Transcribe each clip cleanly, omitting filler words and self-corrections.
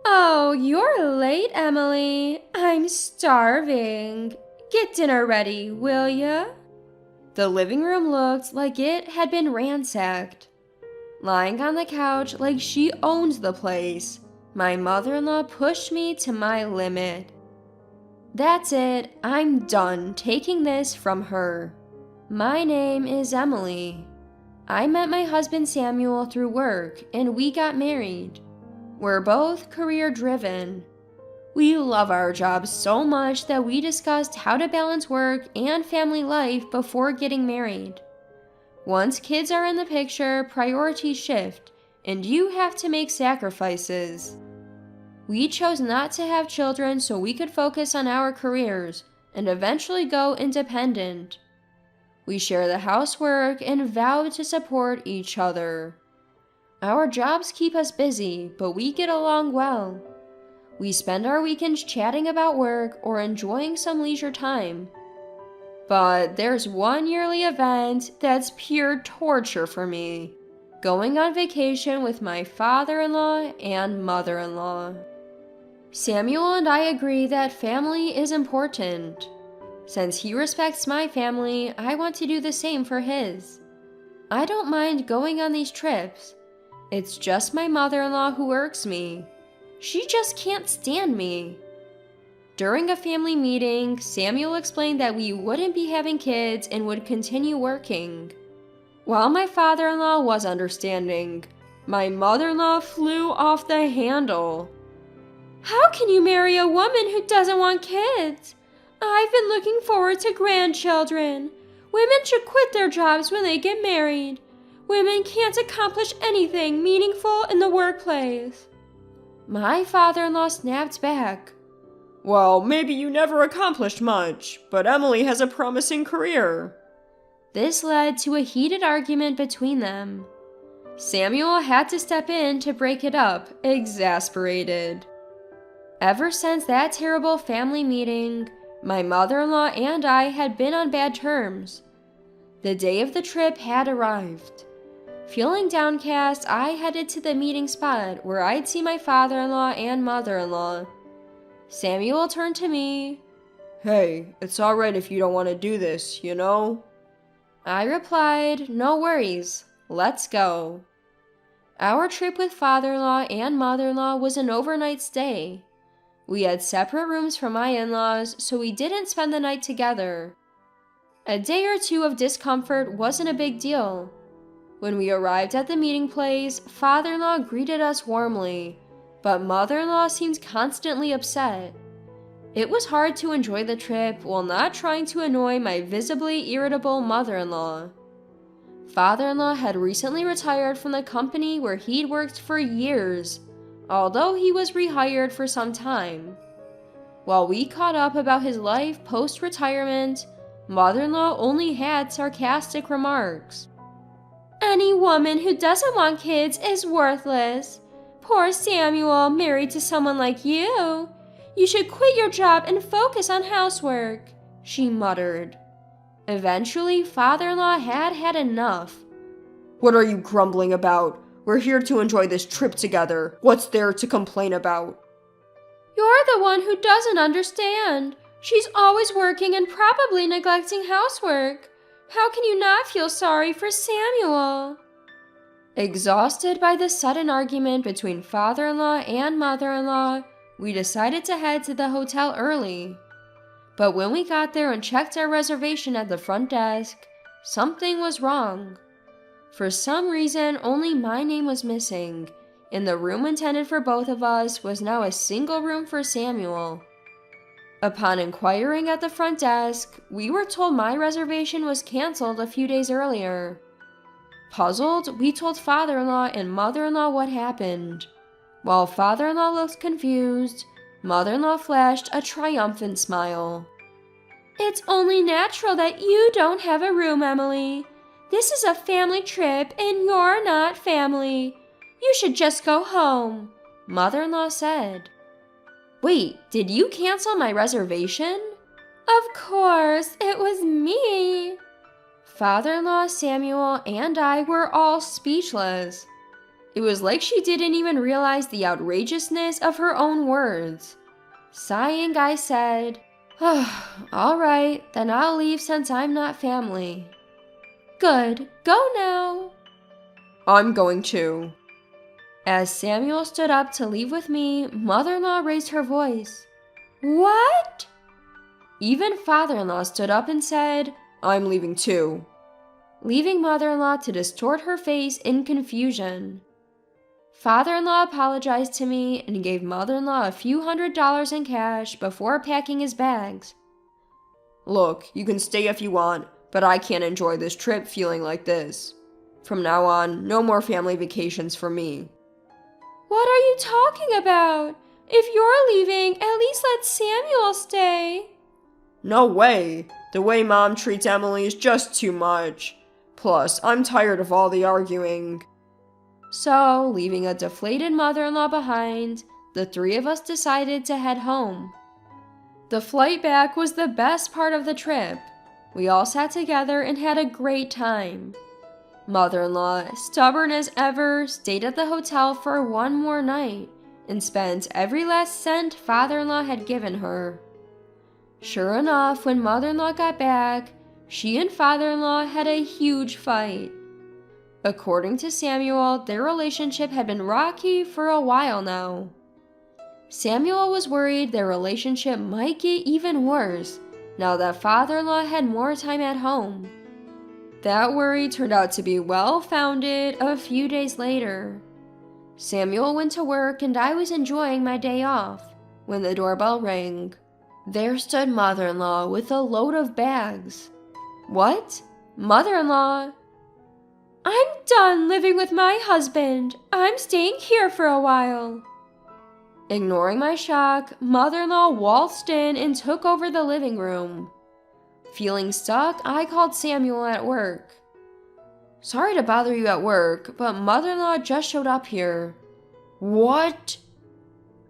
Oh, you're late, Emily. I'm starving. Get dinner ready, will ya? The living room looked like it had been ransacked. Lying on the couch like she owned the place, my mother-in-law pushed me to my limit. That's it, I'm done taking this from her. My name is Emily. I met my husband Samuel through work and we got married. We're both career-driven. We love our jobs so much that we discussed how to balance work and family life before getting married. Once kids are in the picture, priorities shift, and you have to make sacrifices. We chose not to have children so we could focus on our careers and eventually go independent. We share the housework and vow to support each other. Our jobs keep us busy, but we get along well. We spend our weekends chatting about work or enjoying some leisure time. But there's one yearly event that's pure torture for me: going on vacation with my father-in-law and mother-in-law. Samuel and I agree that family is important. Since he respects my family, I want to do the same for his. I don't mind going on these trips. It's just my mother-in-law who irks me. She just can't stand me. During a family meeting, Samuel explained that we wouldn't be having kids and would continue working. While my father-in-law was understanding, my mother-in-law flew off the handle. How can you marry a woman who doesn't want kids? I've been looking forward to grandchildren. Women should quit their jobs when they get married. Women can't accomplish anything meaningful in the workplace. My father-in-law snapped back. Well, maybe you never accomplished much, but Emily has a promising career. This led to a heated argument between them. Samuel had to step in to break it up, exasperated. Ever since that terrible family meeting, my mother-in-law and I had been on bad terms. The day of the trip had arrived. Feeling downcast, I headed to the meeting spot where I'd see my father-in-law and mother-in-law. Samuel turned to me. Hey, it's alright if you don't want to do this, you know? I replied, no worries, let's go. Our trip with father-in-law and mother-in-law was an overnight stay. We had separate rooms for my in-laws, so we didn't spend the night together. A day or two of discomfort wasn't a big deal. When we arrived at the meeting place, father-in-law greeted us warmly, but mother-in-law seemed constantly upset. It was hard to enjoy the trip while not trying to annoy my visibly irritable mother-in-law. Father-in-law had recently retired from the company where he'd worked for years, although he was rehired for some time. While we caught up about his life post-retirement, mother-in-law only had sarcastic remarks. Any woman who doesn't want kids is worthless. Poor Samuel, married to someone like you. You should quit your job and focus on housework, she muttered. Eventually, father-in-law had enough. What are you grumbling about? We're here to enjoy this trip together. What's there to complain about? You're the one who doesn't understand. She's always working and probably neglecting housework. How can you not feel sorry for Samuel? Exhausted by the sudden argument between father-in-law and mother-in-law, we decided to head to the hotel early. But when we got there and checked our reservation at the front desk, something was wrong. For some reason, only my name was missing, and the room intended for both of us was now a single room for Samuel. Upon inquiring at the front desk, we were told my reservation was canceled a few days earlier. Puzzled, we told father-in-law and mother-in-law what happened. While father-in-law looked confused, mother-in-law flashed a triumphant smile. It's only natural that you don't have a room, Emily. This is a family trip and you're not family. You should just go home, mother-in-law said. Wait, did you cancel my reservation? Of course, it was me. Father-in-law Samuel and I were all speechless. It was like she didn't even realize the outrageousness of her own words. Sighing, I said, "All right, then I'll leave since I'm not family." "Good, go now." I'm going too. As Samuel stood up to leave with me, mother-in-law raised her voice. "What?" Even father-in-law stood up and said, I'm leaving too. leaving mother-in-law to distort her face in confusion. Father-in-law apologized to me and gave mother-in-law a few $100s in cash before packing his bags. Look, you can stay if you want, but I can't enjoy this trip feeling like this. From now on, no more family vacations for me. "What are you talking about? If you're leaving, at least let Samuel stay." No way! The way Mom treats Emily is just too much. Plus, I'm tired of all the arguing. So, leaving a deflated mother-in-law behind, the three of us decided to head home. The flight back was the best part of the trip. We all sat together and had a great time. Mother-in-law, stubborn as ever, stayed at the hotel for one more night and spent every last cent father-in-law had given her. Sure enough, when mother-in-law got back, she and father-in-law had a huge fight. According to Samuel, their relationship had been rocky for a while now. Samuel was worried their relationship might get even worse now that father-in-law had more time at home. That worry turned out to be well-founded a few days later. Samuel went to work and I was enjoying my day off when the doorbell rang. There stood mother-in-law with a load of bags. "What? Mother-in-law?" "I'm done living with my husband. I'm staying here for a while." Ignoring my shock, mother-in-law waltzed in and took over the living room. Feeling stuck, I called Samuel at work. "Sorry to bother you at work, but mother-in-law just showed up here." "What?"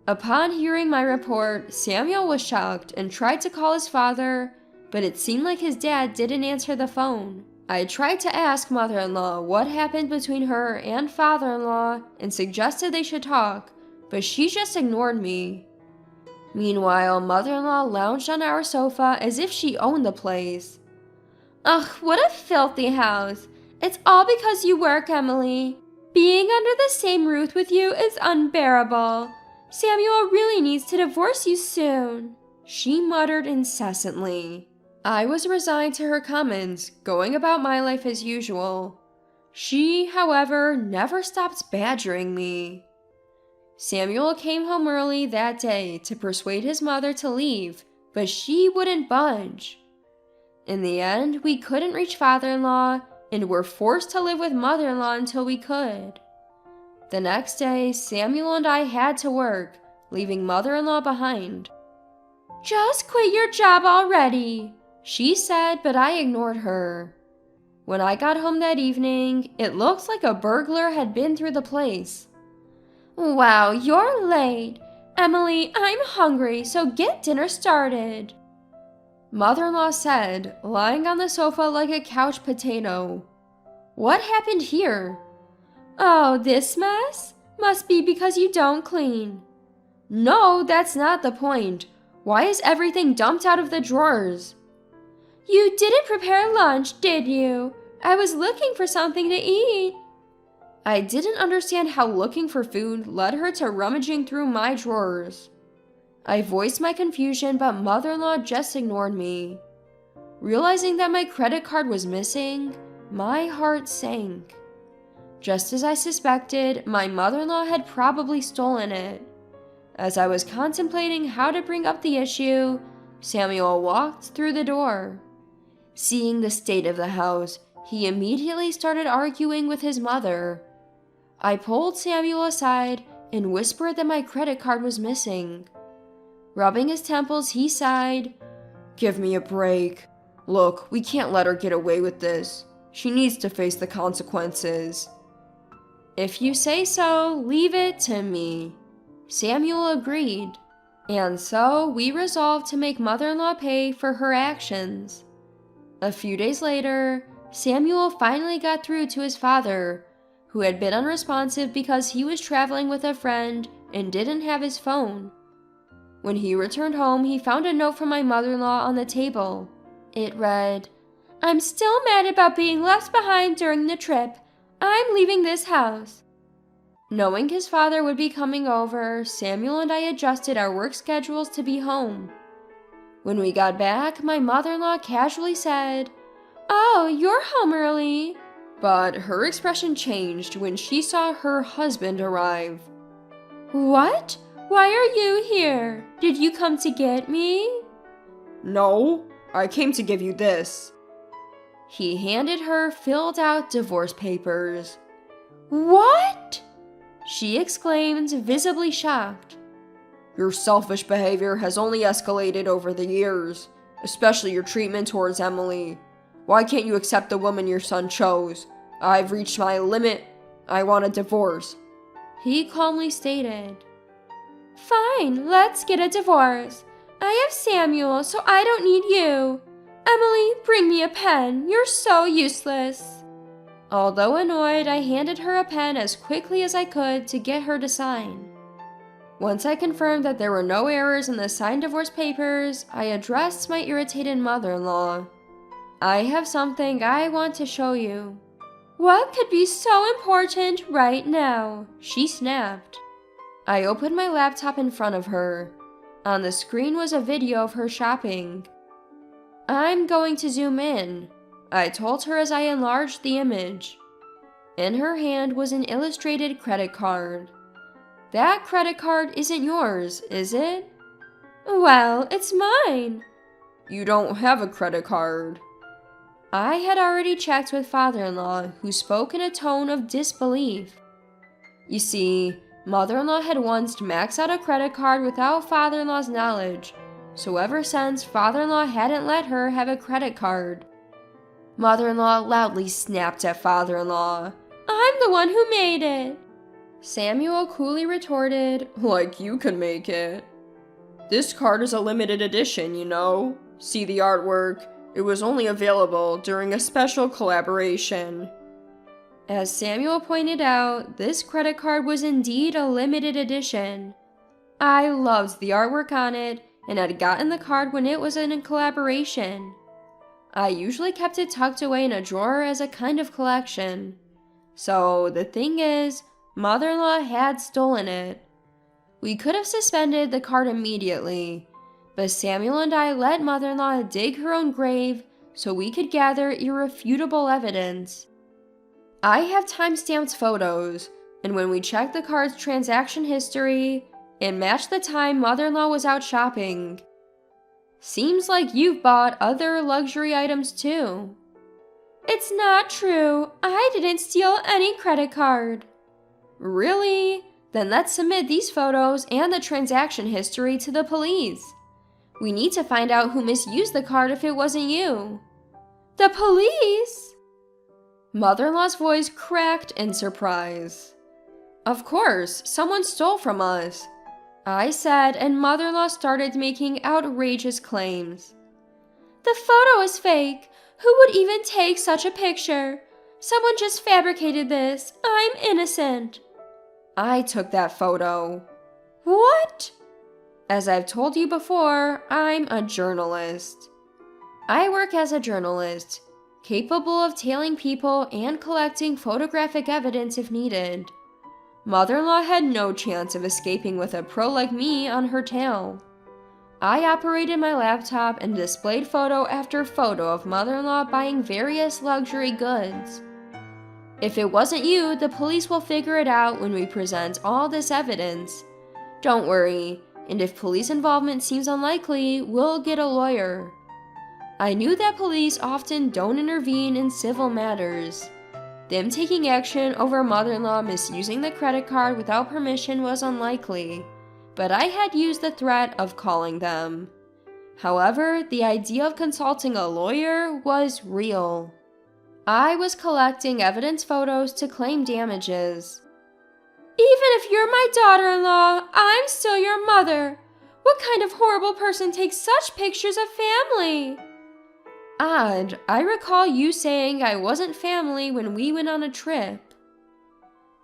Upon hearing my report, Samuel was shocked and tried to call his father, but it seemed like his dad didn't answer the phone. I tried to ask mother-in-law what happened between her and father-in-law and suggested they should talk, but she just ignored me. Meanwhile, mother-in-law lounged on our sofa as if she owned the place. "Ugh, what a filthy house. It's all because you work, Emily. Being under the same roof with you is unbearable. Samuel really needs to divorce you soon," she muttered incessantly. I was resigned to her comments, going about my life as usual. She, however, never stopped badgering me. Samuel came home early that day to persuade his mother to leave, but she wouldn't budge. In the end, we couldn't reach father-in-law and were forced to live with mother-in-law until we could. The next day, Samuel and I had to work, leaving mother-in-law behind. "Just quit your job already," she said, but I ignored her. When I got home that evening, it looked like a burglar had been through the place. "Wow, you're late. Emily, I'm hungry, so get dinner started," mother-in-law said, lying on the sofa like a couch potato. What happened here? "Oh, this mess? Must be because you don't clean." "No, that's not the point. Why is everything dumped out of the drawers?" "You didn't prepare lunch, did you? I was looking for something to eat." I didn't understand how looking for food led her to rummaging through my drawers. I voiced my confusion, but mother-in-law just ignored me. Realizing that my credit card was missing, my heart sank. Just as I suspected, my mother-in-law had probably stolen it. As I was contemplating how to bring up the issue, Samuel walked through the door. Seeing the state of the house, he immediately started arguing with his mother. I pulled Samuel aside and whispered that my credit card was missing. Rubbing his temples, he sighed. "Give me a break. Look, we can't let her get away with this. She needs to face the consequences." "If you say so, leave it to me," Samuel agreed. And so we resolved to make mother-in-law pay for her actions. A few days later, Samuel finally got through to his father, who had been unresponsive because he was traveling with a friend and didn't have his phone. When he returned home, he found a note from my mother-in-law on the table. It read, "I'm still mad about being left behind during the trip. I'm leaving this house." Knowing his father would be coming over, Samuel and I adjusted our work schedules to be home. When we got back, my mother-in-law casually said, "Oh, you're home early." But her expression changed when she saw her husband arrive. "What? Why are you here? Did you come to get me?" No, I came to give you this. He handed her filled out divorce papers. "What?" she exclaimed, visibly shocked. Your selfish behavior has only escalated over the years, especially your treatment towards Emily. Why can't you accept the woman your son chose? I've reached my limit. I want a divorce. He calmly stated. "Fine, let's get a divorce. I have Samuel, so I don't need you. Emily, bring me a pen. You're so useless." Although annoyed, I handed her a pen as quickly as I could to get her to sign. Once I confirmed that there were no errors in the signed divorce papers, I addressed my irritated mother-in-law. "I have something I want to show you." "What could be so important right now?" she snapped. I opened my laptop in front of her. On the screen was a video of her shopping. "I'm going to zoom in," I told her as I enlarged the image. In her hand was an illustrated credit card. "That credit card isn't yours, is it?" "Well, it's mine." You don't have a credit card. I had already checked with father-in-law, who spoke in a tone of disbelief. You see, mother-in-law had once maxed out a credit card without father-in-law's knowledge, so ever since, father-in-law hadn't let her have a credit card. Mother-in-law loudly snapped at father-in-law. "I'm the one who made it." Samuel coolly retorted, Like you can make it. This card is a limited edition, you know. See the artwork? It was only available during a special collaboration. As Samuel pointed out, this credit card was indeed a limited edition. I loved the artwork on it and had gotten the card when it was in a collaboration. I usually kept it tucked away in a drawer as a kind of collection. So the thing is, mother-in-law had stolen it. We could have suspended the card immediately, but Samuel and I let mother-in-law dig her own grave so we could gather irrefutable evidence. I have time-stamped photos, and when we checked the card's transaction history, it matched the time mother-in-law was out shopping. Seems like you've bought other luxury items too. It's not true. I didn't steal any credit card. Really? Then let's submit these photos and the transaction history to the police. We need to find out who misused the card if it wasn't you. The police? Mother-in-law's voice cracked in surprise. Of course, someone stole from us, I said, and mother-in-law started making outrageous claims. The photo is fake. Who would even take such a picture? Someone just fabricated this. I'm innocent. I took that photo. What? As I've told you before, I'm a journalist. I work as a journalist, capable of tailing people and collecting photographic evidence if needed. Mother-in-law had no chance of escaping with a pro like me on her tail. I operated my laptop and displayed photo after photo of mother-in-law buying various luxury goods. If it wasn't you, the police will figure it out when we present all this evidence. Don't worry, and if police involvement seems unlikely, we'll get a lawyer. I knew that police often don't intervene in civil matters. Them taking action over mother-in-law misusing the credit card without permission was unlikely, but I had used the threat of calling them. However, the idea of consulting a lawyer was real. I was collecting evidence photos to claim damages. Even if you're my daughter-in-law, I'm still your mother. What kind of horrible person takes such pictures of family? Odd, I recall you saying I wasn't family when we went on a trip.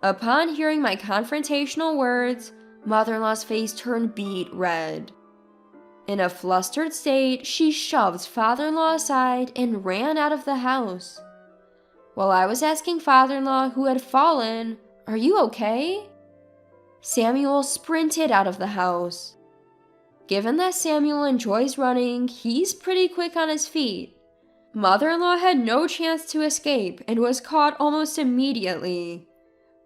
Upon hearing my confrontational words, mother-in-law's face turned beet red. In a flustered state, she shoved father-in-law aside and ran out of the house. While I was asking father-in-law, who had fallen, "Are you okay?" Samuel sprinted out of the house. Given that Samuel enjoys running, he's pretty quick on his feet. Mother-in-law had no chance to escape and was caught almost immediately.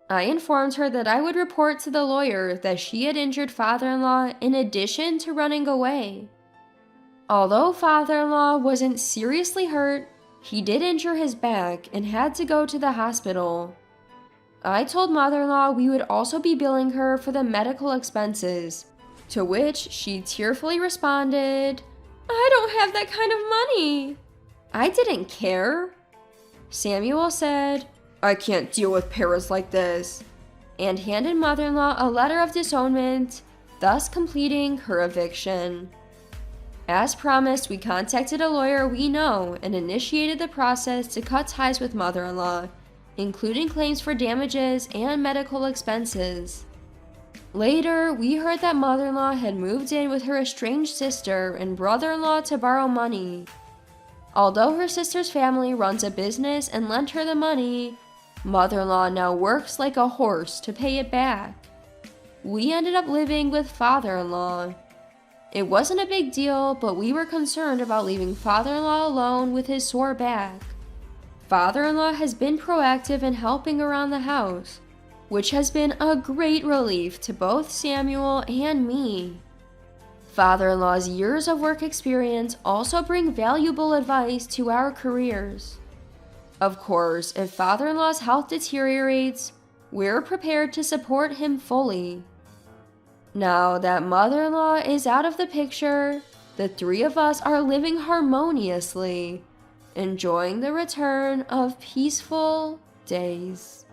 I informed her that I would report to the lawyer that she had injured father-in-law in addition to running away. Although father-in-law wasn't seriously hurt, he did injure his back and had to go to the hospital. I told mother-in-law we would also be billing her for the medical expenses, to which she tearfully responded, "I don't have that kind of money." I didn't care. Samuel said, "I can't deal with parents like this," and handed mother-in-law a letter of disownment, thus completing her eviction. As promised, we contacted a lawyer we know and initiated the process to cut ties with mother-in-law, including claims for damages and medical expenses. Later, we heard that mother-in-law had moved in with her estranged sister and brother-in-law to borrow money. Although her sister's family runs a business and lent her the money, mother-in-law now works like a horse to pay it back. We ended up living with father-in-law. It wasn't a big deal, but we were concerned about leaving father-in-law alone with his sore back. Father-in-law has been proactive in helping around the house, which has been a great relief to both Samuel and me. Father-in-law's years of work experience also bring valuable advice to our careers. Of course, if father-in-law's health deteriorates, we're prepared to support him fully. Now that mother-in-law is out of the picture, the three of us are living harmoniously, enjoying the return of peaceful days.